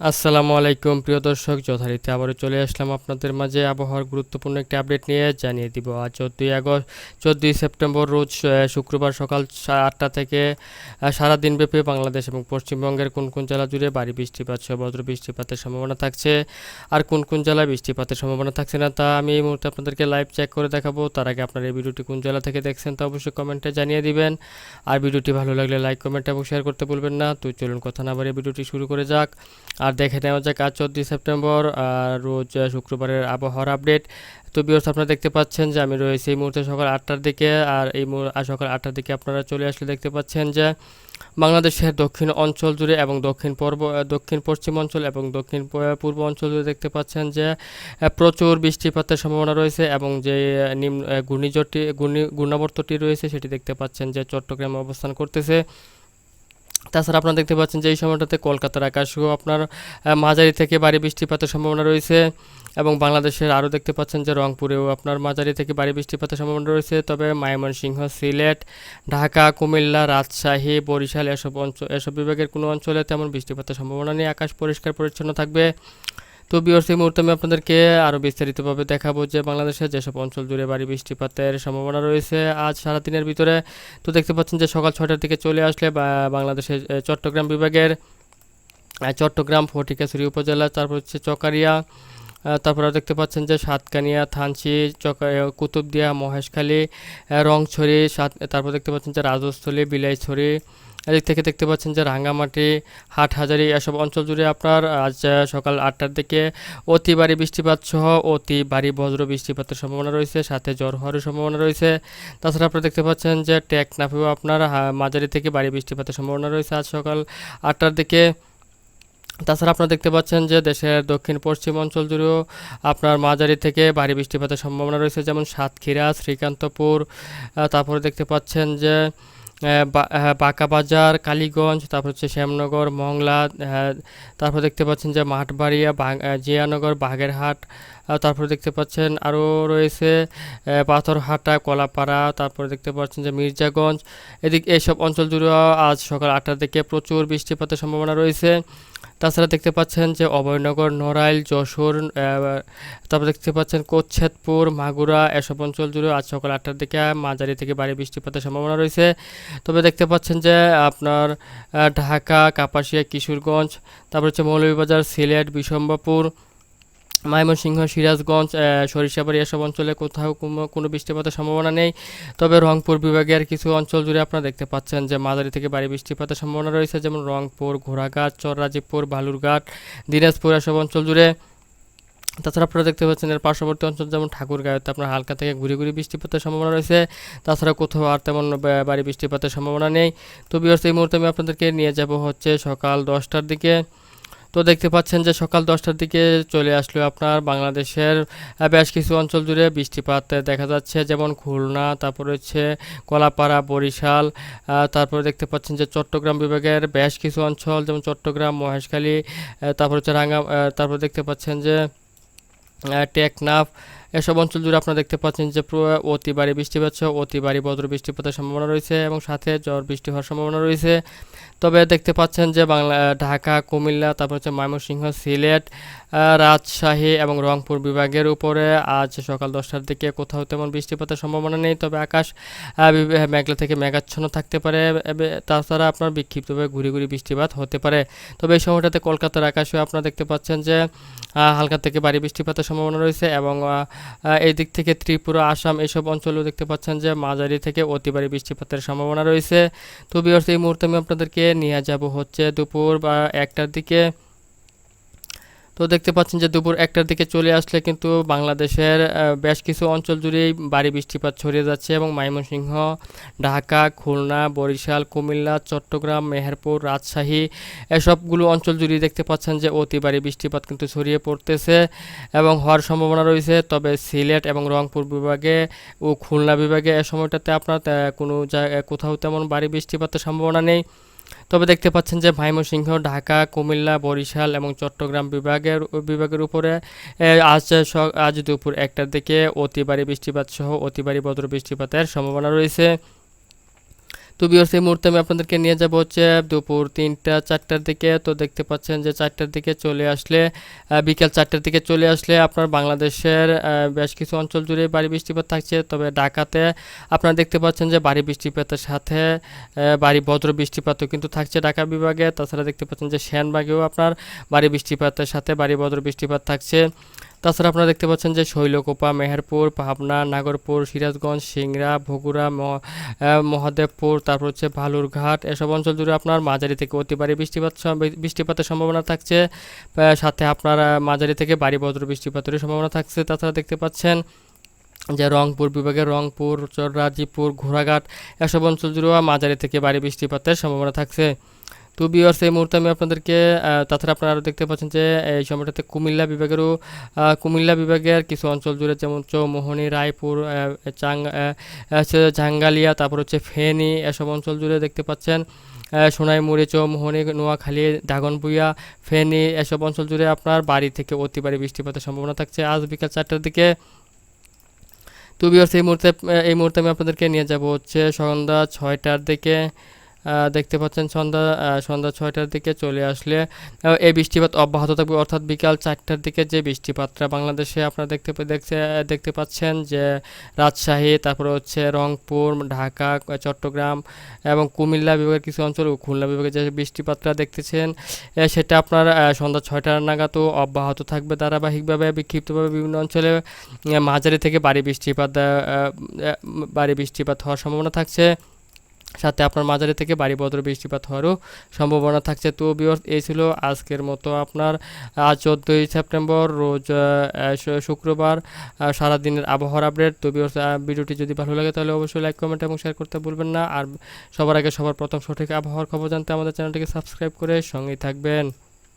আসসালামু আলাইকুম প্রিয় দর্শক, যথারীতি আবারও চলে আসলাম আপনাদের মাঝে আবহাওয়ার গুরুত্বপূর্ণ একটি আপডেট নিয়ে জানিয়ে দিব। আজ 14ই সেপ্টেম্বর রোজ শুক্রবার সকাল 8টা থেকে সারা দিনব্যাপী বাংলাদেশ এবং পশ্চিমবঙ্গের কোন কোন জেলা জুড়ে ভারী বৃষ্টিপাত সহ বজ্র বৃষ্টিপাতের সম্ভাবনা থাকছে, আর কোন কোন জেলায় বৃষ্টিপাতের সম্ভাবনা থাকছে না তা আমি এই মুহূর্তে আপনাদেরকে লাইভ চেক করে দেখাবো। তার আগে আপনারা এই ভিডিওটি কোন জেলা থেকে দেখছেন তা অবশ্যই কমেন্টে জানিয়ে দিবেন। আর ভিডিওটি ভালো লাগলে লাইক, কমেন্ট এবং শেয়ার করতে ভুলবেন না। তো চলুন কথা না বাড়িয়ে ভিডিওটি শুরু করে যাক। আর দেখে নেওয়া যাক আজ 14 সেপ্টেম্বর রোজ শুক্রবারের আবহাওয়ার আপডেট। তো ভিউয়ার্স, আপনারা দেখতে পাচ্ছেন যে আমি রয়েছি এই মুহূর্তে সকাল 8টার দিকে। আর সকাল 8টার দিকে আপনারা চলে আসলে দেখতে পাচ্ছেন যে বাংলাদেশের দক্ষিণ অঞ্চল জুড়ে এবং দক্ষিণ পশ্চিম অঞ্চল এবং দক্ষিণ পূর্ব অঞ্চল জুড়ে দেখতে পাচ্ছেন যে প্রচুর বৃষ্টিপাতের সম্ভাবনা রয়েছে, এবং যে নিম্ন ঘূর্ণাবর্তটি রয়েছে সেটি দেখতে পাচ্ছেন যে চট্টগ্রামে অবস্থান করতেছে। তাছাড়া আপনারা দেখতে পাচ্ছেন যে এই সময়টাতে কলকাতার আকাশেও আপনার মাঝারি থেকে ভারী বৃষ্টিপাতের সম্ভাবনা রয়েছে, এবং বাংলাদেশের আরও দেখতে পাচ্ছেন যে রংপুরেও আপনার মাঝারি থেকে ভারী বৃষ্টিপাতের সম্ভাবনা রয়েছে। তবে ময়মনসিংহ, সিলেট, ঢাকা, কুমিল্লা, রাজশাহী, বরিশাল এসব বিভাগের কোনো অঞ্চলে তেমন বৃষ্টিপাতের সম্ভাবনা নেই। আকাশ পরিষ্কার পরিচ্ছন্ন থাকবে। তো ভিউয়ার্স, এই মুহূর্তে আমি আপনাদেরকে আরও বিস্তারিতভাবে দেখাবো যে বাংলাদেশের যেসব অঞ্চল জুড়ে ভারী বৃষ্টিপাতের সম্ভাবনা রয়েছে আজ সারাদিনের ভিতরে। তো দেখতে পাচ্ছেন যে সকাল 6টার দিকে চলে আসলে বাংলাদেশের চট্টগ্রাম বিভাগের চট্টগ্রাম, ফটিকছড়ি উপজেলা, তারপর হচ্ছে চকারিয়া, তারপরে দেখতে পাচ্ছেন যে সাতকানিয়া, থানচি, কুতুবদিয়া, মহেশখালী, রংছড়ি, তারপর দেখতে পাচ্ছেন যে রাজস্থলী, বিলাইছড়ি, এদিক থেকে দেখতে পাচ্ছেন যে রাঙ্গামাটি, হাটহাজারী, এসব অঞ্চল জুড়ে আপনার আজ সকাল 8টার দিকে অতি ভারী বৃষ্টিপাত সহ অতি ভারী বজ্র বৃষ্টিপাতের সম্ভাবনা রয়েছে, সাথে ঝড় হওয়ারও সম্ভাবনা রয়েছে। তাছাড়া আপনারা দেখতে পাচ্ছেন যে টেকনাফেও আপনার মাঝারি থেকে ভারী বৃষ্টিপাতের সম্ভাবনা রয়েছে আজ সকাল 8টার দিকে। তাছাড়া আপনারা দেখতে পাচ্ছেন যে দেশের দক্ষিণ পশ্চিম অঞ্চল জুড়েও আপনার মাঝারি থেকে ভারী বৃষ্টিপাতের সম্ভাবনা রয়েছে, যেমন সাতক্ষীরা, শ্রীকান্তপুর, তারপরে দেখতে পাচ্ছেন যে বাঁকাবাজার, কালীগঞ্জ, তারপর হচ্ছে শ্যামনগর, মংলা, তারপর দেখতে পাচ্ছেন যে মাঠবাড়িয়া, জিয়ানগর, বাগেরহাট, তারপরে দেখতে পাচ্ছেন আরও রয়েছে পাথরহাটা, কলাপাড়া, তারপরে দেখতে পাচ্ছেন যে মির্জাগঞ্জ। এইসব অঞ্চল জুড়ে আজ সকাল 8টার দিকে প্রচুর বৃষ্টিপাতের সম্ভাবনা রয়েছে। তাছাড়া দেখতে পাচ্ছেন যে অভয়নগর, নড়াইল, যশোর, তারপর দেখতে পাচ্ছেন কোচ্ছেদপুর, মাগুরা, এসব অঞ্চল জুড়ে আজ সকাল 8টার দিকে মাঝারি থেকে ভারী বৃষ্টিপাতের সম্ভাবনা রয়েছে। তবে দেখতে পাচ্ছেন যে আপনার ঢাকা, কাপাসিয়া, কিশোরগঞ্জ, তারপর হচ্ছে মৌলভীবাজার, সিলেট, বিশম্বাপুর, ময়মনসিংহ, সিরাজগঞ্জ, সরিষাবাড়ি, এসব অঞ্চলে কোথাও কোনো বৃষ্টিপাতের সম্ভাবনা নেই। তবে রংপুর বিভাগের কিছু অঞ্চল জুড়ে আপনারা দেখতে পাচ্ছেন যে মাঝারি থেকে ভারী বৃষ্টিপাতের সম্ভাবনা রয়েছে, যেমন রংপুর, ঘোড়াঘাট, চররাজীবপুর, বালুরঘাট, দিনাজপুর, এসব অঞ্চল জুড়ে। তাছাড়া আপনারা দেখতে পাচ্ছেন এর পার্শ্ববর্তী অঞ্চল যেমন ঠাকুরগাঁওতে আপনার হালকা থেকে ঘুরে ঘুরে বৃষ্টিপাতের সম্ভাবনা রয়েছে। তাছাড়া কোথাও আর তেমন ভারী বৃষ্টিপাতের সম্ভাবনা নেই। তো ভিউয়ার্স, এই মুহূর্তে আমি আপনাদেরকে নিয়ে যাব হচ্ছে সকাল 10টার দিকে। তো দেখতে পাচ্ছেন যে সকাল 10টার দিকে চলে আসলো আপনার বাংলাদেশের বেশ কিছু অঞ্চল জুড়ে বৃষ্টিপাত দেখা যাচ্ছে, যেমন খুলনা, তারপরে হচ্ছে কলাপাড়া, বরিশাল, তারপরে দেখতে পাচ্ছেন যে চট্টগ্রাম বিভাগের বেশ কিছু অঞ্চল যেমন চট্টগ্রাম, মহেশখালী, তারপর হচ্ছে তারপর দেখতে পাচ্ছেন যে টেকনাফ, এসব অঞ্চল জুড়ে আপনারা দেখতে পাচ্ছেন যে অতি ভারী বৃষ্টিপাত সহ অতি ভারী বজ্র বৃষ্টিপাতের সম্ভাবনা রয়েছে, এবং সাথে ঝড় বৃষ্টি হওয়ার সম্ভাবনা রয়েছে। তবে দেখতে পাচ্ছেন যে ঢাকা, কুমিল্লা, তারপর হচ্ছে ময়মনসিংহ, সিলেট, রাজশাহী এবং রংপুর বিভাগের উপরে আজ সকাল 10টার দিকে কোথাও তেমন বৃষ্টিপাতের সম্ভাবনা নেই। তবে আকাশ মেঘলা থেকে মেঘাচ্ছন্ন থাকতে পারে। তাছাড়া আপনার বিক্ষিপ্তভাবে ঘুরি ঘুরি বৃষ্টিপাত হতে পারে। তবে এই সময়টাতে কলকাতার আকাশেও আপনারা দেখতে পাচ্ছেন যে হালকা থেকে ভারী বৃষ্টিপাতের সম্ভাবনা রয়েছে, এবং এই দিক থেকে ত্রিপুরা, আসাম, এইসব অঞ্চলেও দেখতে পাচ্ছেন যে মাঝারি থেকে অতি ভারী বৃষ্টিপাতের সম্ভাবনা রয়েছে। তো ভিউয়ার্স, এই মুহূর্তে আমি আপনাদেরকে নিয়ে যাব হচ্ছে দুপুর 1টার দিকে। তো দেখতে পাচ্ছেন যে দুপুর 1টার দিকে চলে আসলে কিন্তু বাংলাদেশের বেশ কিছু অঞ্চল জুড়েই ভারী বৃষ্টিপাত ছড়িয়ে যাচ্ছে, এবং ময়মনসিংহ, ঢাকা, খুলনা, বরিশাল, কুমিল্লা, চট্টগ্রাম, মেহেরপুর, রাজশাহী, এসবগুলো অঞ্চল জুড়েই দেখতে পাচ্ছেন যে অতি ভারী বৃষ্টিপাত কিন্তু ছড়িয়ে পড়তেছে এবং হওয়ার সম্ভাবনা রয়েছে। তবে সিলেট এবং রংপুর বিভাগে ও খুলনা বিভাগে এ সময়টাতে আপনার কোনো কোথাও তেমন ভারী বৃষ্টিপাতের সম্ভাবনা নেই। তবে দেখতে পাচ্ছেন যে ময়মনসিংহ, ঢাকা, কুমিল্লা, বরিশাল এবং চট্টগ্রাম বিভাগের উপরে আজ দুপুর 1টার দিকে অতি ভারী বৃষ্টিপাত সহ অতি ভারী বজ্র বৃষ্টিপাতের সম্ভাবনা রয়েছে। তো ভিউয়ার্স এই মুহূর্তে আমি আপনাদেরকে নিয়ে যাব হচ্ছে দুপুর 3টা 4টার দিকে। তো দেখতে পাচ্ছেন যে 4টার দিকে চলে আসলে বিকাল 4টার দিকে চলে আসলে আপনার বাংলাদেশের বেশ কিছু অঞ্চল জুড়ে ভারী বৃষ্টিপাত থাকছে। তবে ঢাকাতে আপনারা দেখতে পাচ্ছেন যে ভারী বৃষ্টিপাতের সাথে ভারী বজ্র বৃষ্টিপাতও কিন্তু থাকছে ঢাকা বিভাগে। তাছাড়া দেখতে পাচ্ছেন যে সেনবাগেও আপনার ভারী বৃষ্টিপাতের সাথে ভারী বজ্র বৃষ্টিপাত থাকছে। তাছাড়া আপনারা দেখতে পাচ্ছেন যে শৈলকুপা, মেহেরপুর, পাবনা, নাগরপুর, সিরাজগঞ্জ, সিংড়া, বগুড়া, মহাদেবপুর, তারপর হচ্ছে বালুরঘাট এসব অঞ্চল জুড়ে আপনার মাঝারি থেকে অতি ভারী বৃষ্টিপাতের সম্ভাবনা থাকছে। সাথে আপনার মাঝারি থেকে ভারী বজ্র বৃষ্টিপাতের সম্ভাবনা থাকছে। তাছাড়া দেখতে পাচ্ছেন যে রংপুর বিভাগের রংপুর, রাজীবপুর, ঘোড়াঘাট এসব অঞ্চল জুড়েও মাঝারি থেকে ভারী বৃষ্টিপাতের সম্ভাবনা থাকছে। তো ভিউয়ার্স এই মুহূর্তে আমি আপনাদেরকে তাছাড়া আপনারা আরও দেখতে পাচ্ছেন যে এই সময়টাতে কুমিল্লা বিভাগের কিছু অঞ্চল জুড়ে যেমন চৌমোহনী, রায়পুর, জাঙ্গালিয়া, তারপর হচ্ছে ফেনী এসব অঞ্চল জুড়ে দেখতে পাচ্ছেন সোনাইমুড়ি, চৌমোহনী, নোয়াখালী, দাগনভূঞা, ফেনী এসব অঞ্চল জুড়ে আপনার ভারী থেকে অতি ভারী বৃষ্টিপাতের সম্ভাবনা থাকছে আজ বিকাল 4টার দিকে। তো ভিউয়ার্স এই মুহূর্তে আমি আপনাদেরকে নিয়ে যাব হচ্ছে সন্ধ্যা 6টার দিকে। দেখতে পাচ্ছেন সন্ধ্যা 6টার দিকে চলে আসলে এই বৃষ্টিপাত অব্যাহত থাকবে, অর্থাৎ বিকাল 4টার দিকে যে বৃষ্টিপাতটা বাংলাদেশে আপনারা দেখতে পাচ্ছেন যে রাজশাহী, তারপরে হচ্ছে রংপুর, ঢাকা, চট্টগ্রাম এবং কুমিল্লা বিভাগের কিছু অঞ্চল ও খুলনা বিভাগের যে বৃষ্টিপাতটা দেখতেছেন সেটা আপনার সন্ধ্যা 6টার নাগাদও অব্যাহত থাকবে ধারাবাহিকভাবে বিক্ষিপ্তভাবে বিভিন্ন অঞ্চলে মাঝারি থেকে ভারী বৃষ্টিপাত হওয়ার সম্ভাবনা থাকছে। সাথে আপনার মাঝারি থেকে ভারী বজ্র বৃষ্টিপাত হওয়ারও সম্ভাবনা থাকছে। তো ভিউয়ার্স এই ছিল আজকের মতো আপনার আজ 14ই সেপ্টেম্বর রোজ শুক্রবার সারাদিনের আবহাওয়ার আপডেট। তো ভিউয়ার্স ভিডিওটি যদি ভালো লাগে তাহলে অবশ্যই লাইক, কমেন্ট এবং শেয়ার করতে ভুলবেন না। আর সবার আগে সবার প্রথম সঠিক আবহাওয়ার খবর জানতে আমাদের চ্যানেলটিকে সাবস্ক্রাইব করে সঙ্গেই থাকবেন।